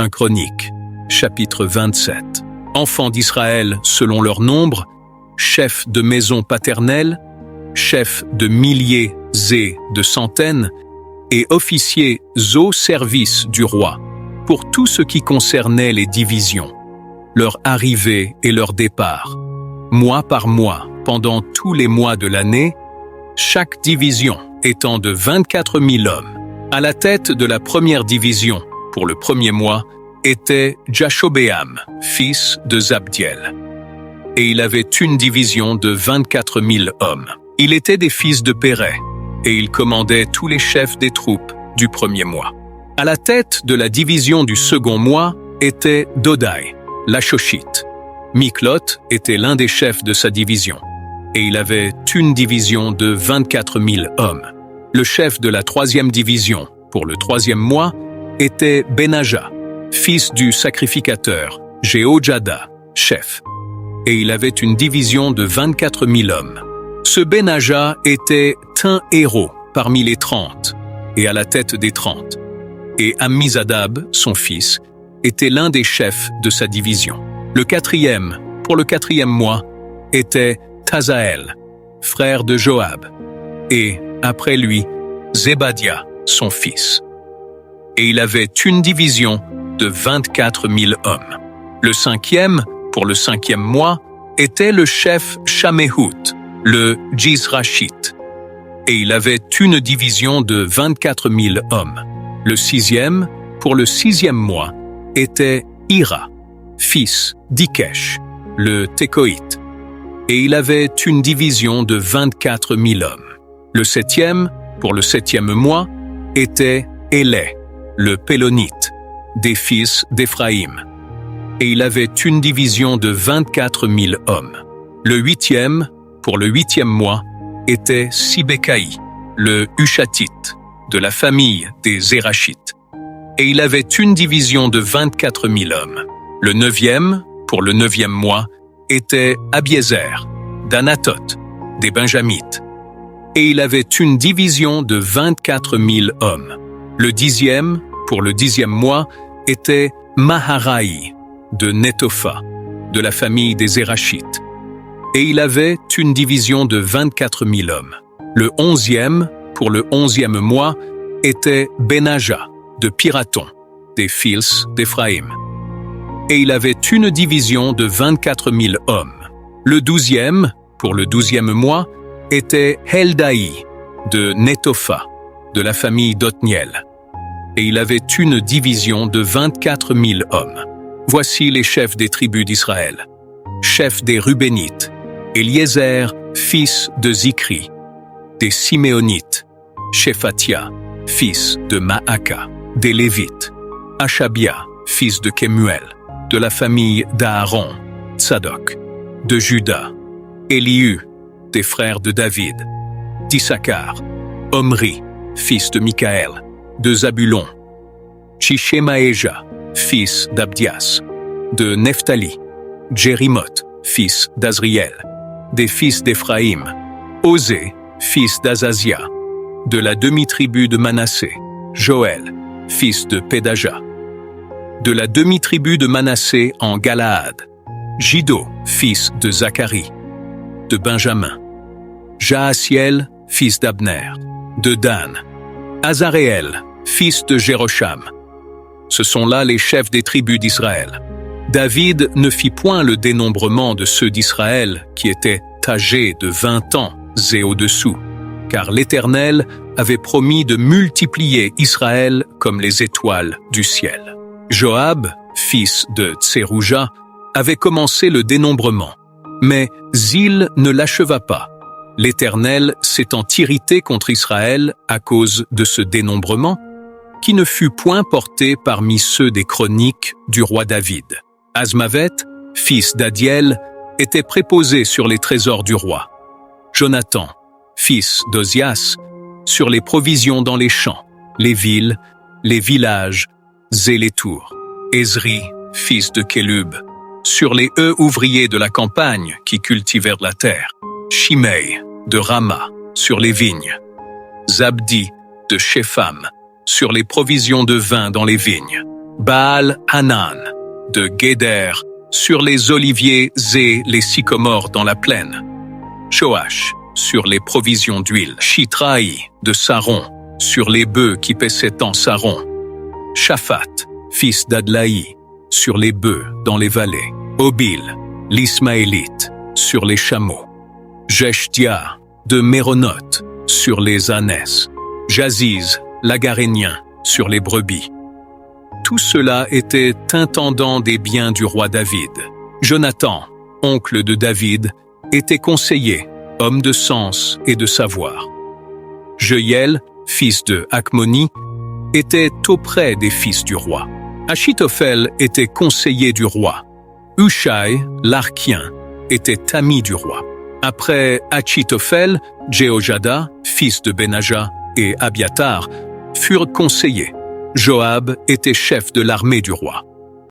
1 Chroniques, chapitre 27. Enfants d'Israël selon leur nombre, chefs de maison paternelle, chefs de milliers et de centaines, et officiers au service du roi, pour tout ce qui concernait les divisions, leur arrivée et leur départ, mois par mois, pendant tous les mois de l'année, chaque division étant de 24 000 hommes. À la tête de la première division, pour le premier mois, était Jashobéam, fils de Zabdiel. Et il avait une division de 24 000 hommes. Il était des fils de Péret, et il commandait tous les chefs des troupes du premier mois. À la tête de la division du second mois était Dodai, l'Ashoshite. Miklot était l'un des chefs de sa division, et il avait une division de 24 000 hommes. Le chef de la troisième division, pour le troisième mois, était Benaja, fils du sacrificateur, Jéhojada, chef. Et il avait une division de 24 000 hommes. Ce Benaja était un héros parmi les 30, et à la tête des 30. Et Ammizadab, son fils, était l'un des chefs de sa division. Le quatrième, pour le quatrième mois, était Tazaël, frère de Joab, et, après lui, Zébadia, son fils. Et il avait une division de 24 000 hommes. Le cinquième, pour le cinquième mois, était le chef Shaméhout, le Jizrachite, et il avait une division de 24 000 hommes. Le sixième, pour le sixième mois, était Ira, fils d'Ikesh, le Tékoïte, et il avait une division de 24 000 hommes. Le septième, pour le septième mois, était Élé, le Pélonite, des fils d'Éphraïm, et il avait une division de 24 000 hommes. Le huitième, pour le huitième mois, était Sibécaï, le Hushatite, de la famille des Zérachites, et il avait une division de 24 000 hommes. Le neuvième, pour le neuvième mois, était Abiézer, d'Anatoth, des Benjamites, et il avait une division de 24 000 hommes. Le dixième, pour le dixième mois, était Maharaï, de Netopha, de la famille des Zérachites, et il avait une division de 24 000 hommes. Le onzième, pour le onzième mois, était Benaja, de Piraton, des fils d'Éphraïm, et il avait une division de 24 000 hommes. Le douzième, pour le douzième mois, était Heldaï, de Netopha, de la famille d'Othniel, et il avait une division de 24 000 hommes. Voici les chefs des tribus d'Israël. Chef des Rubénites, Eliezer, fils de Zikri. Des Siméonites, Shephatia, fils de Maaka. Des Lévites, Achabia, fils de Kemuel, de la famille d'Aaron, Tsadok. De Juda, Elihu, des frères de David. D'Issachar, Omri, fils de Michaël. De Zabulon, Chishemaéja, fils d'Abdias. De Nephtali, Jérimoth, fils d'Azriel. Des fils d'Éphraïm, Osée, fils d'Azazia. De la demi-tribu de Manassé, Joël, fils de Pédaja. De la demi-tribu de Manassé en Galaad, Jiddo, fils de Zacharie. De Benjamin, Jaasiel, fils d'Abner. De Dan, Azaréel, fils de Jérocham. Ce sont là les chefs des tribus d'Israël. David ne fit point le dénombrement de ceux d'Israël qui étaient âgés de 20 ans et au-dessous, car l'Éternel avait promis de multiplier Israël comme les étoiles du ciel. Joab, fils de Tserouja, avait commencé le dénombrement, mais Zil ne l'acheva pas. L'Éternel s'étant irrité contre Israël à cause de ce dénombrement, qui ne fut point porté parmi ceux des chroniques du roi David. Azmavet, fils d'Adiel, était préposé sur les trésors du roi. Jonathan, fils d'Ozias, sur les provisions dans les champs, les villes, les villages et les tours. Ezri, fils de Kélub, sur les ouvriers de la campagne qui cultivèrent la terre. Shimei, de Rama, sur les vignes. Zabdi, de Shepham, sur les provisions de vin dans les vignes. Baal-Hanan, de Guéder, sur les oliviers et les sycomores dans la plaine. Joach, sur les provisions d'huile. Shitraï, de Saron, sur les bœufs qui paissaient en Saron. Shaphat, fils d'Adlaï, sur les bœufs dans les vallées. Obil, l'Ismaélite, sur les chameaux. Jeshdia, de Méronoth, sur les ânesses. Jaziz, l'Agarénien, sur les brebis. Tout cela était intendant des biens du roi David. Jonathan, oncle de David, était conseiller, homme de sens et de savoir. Jeiel, fils de Hakmoni, était auprès des fils du roi. Achitophel était conseiller du roi. Hushai, l'Archien, était ami du roi. Après Achitophel, Jéhojada, fils de Benaja, et Abiatar furent conseillers. Joab était chef de l'armée du roi.